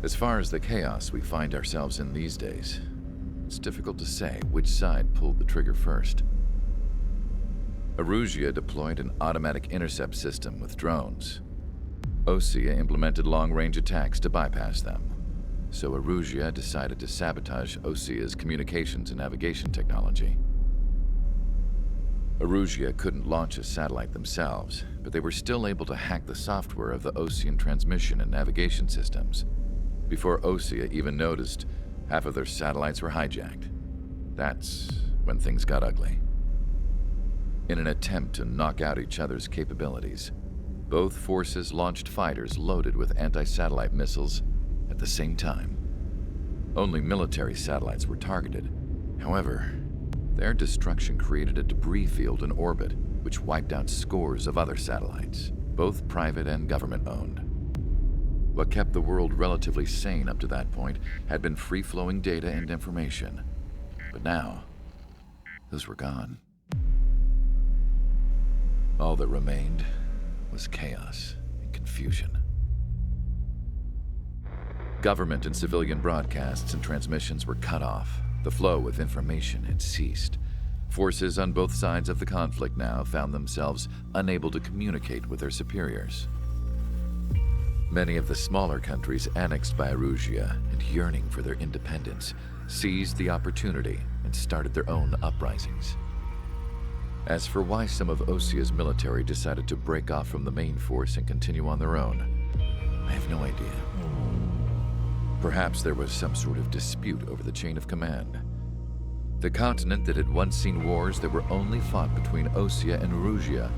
As far as the chaos we find ourselves in these days, it's difficult to say which side pulled the trigger first. Erusia deployed an automatic intercept system with drones. Osea implemented long-range attacks to bypass them. So Erusia decided to sabotage Osea's communications and navigation technology. Erusia couldn't launch a satellite themselves, but they were still able to hack the software of the Osean transmission and navigation systems. Before Osea even noticed, half of their satellites were hijacked. That's when things got ugly. In an attempt to knock out each other's capabilities, both forces launched fighters loaded with anti-satellite missiles at the same time. Only military satellites were targeted. However, their destruction created a debris field in orbit, which wiped out scores of other satellites, both private and government-owned. What kept the world relatively sane up to that point had been free-flowing data and information. But now, those were gone. All that remained was chaos and confusion. Government and civilian broadcasts and transmissions were cut off. The flow of information had ceased. Forces on both sides of the conflict now found themselves unable to communicate with their superiors. Many of the smaller countries annexed by Erusia and yearning for their independence seized the opportunity and started their own uprisings. As for why some of Osea's military decided to break off from the main force and continue on their own, I have no idea. Perhaps there was some sort of dispute over the chain of command. The continent that had once seen wars that were only fought between Osea and Erusia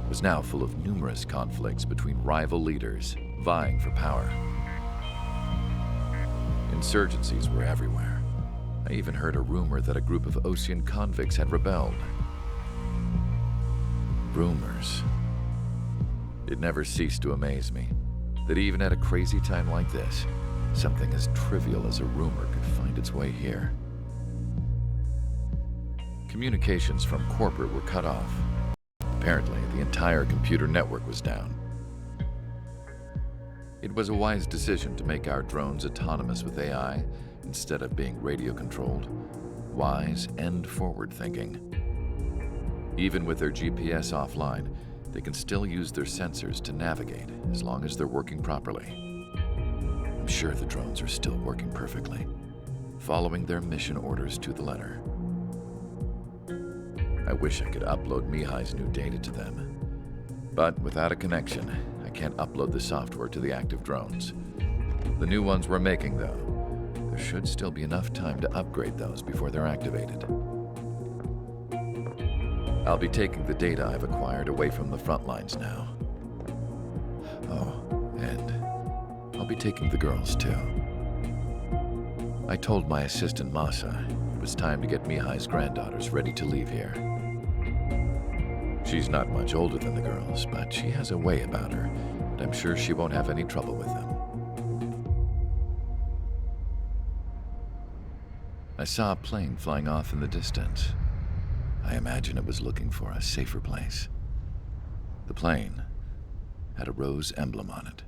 was now full of numerous conflicts between rival leaders vying for power. Insurgencies were everywhere. I even heard a rumor that a group of Osean convicts had rebelled. Rumors. It never ceased to amaze me that even at a crazy time like this, something as trivial as a rumor could find its way here. Communications from corporate were cut off. Apparently, the entire computer network was down. It was a wise decision to make our drones autonomous with AI instead of being radio-controlled. Wise and forward-thinking. Even with their GPS offline, they can still use their sensors to navigate as long as they're working properly. I'm sure the drones are still working perfectly, following their mission orders to the letter. I wish I could upload Mihai's new data to them. But without a connection, I can't upload the software to the active drones. The new ones we're making, though, there should still be enough time to upgrade those before they're activated. I'll be taking the data I've acquired away from the front lines now. Oh, and I'll be taking the girls, too. I told my assistant Masa it was time to get Mihai's granddaughters ready to leave here. She's not much older than the girls, but she has a way about her, and I'm sure she won't have any trouble with them. I saw a plane flying off in the distance. I imagine it was looking for a safer place. The plane had a rose emblem on it.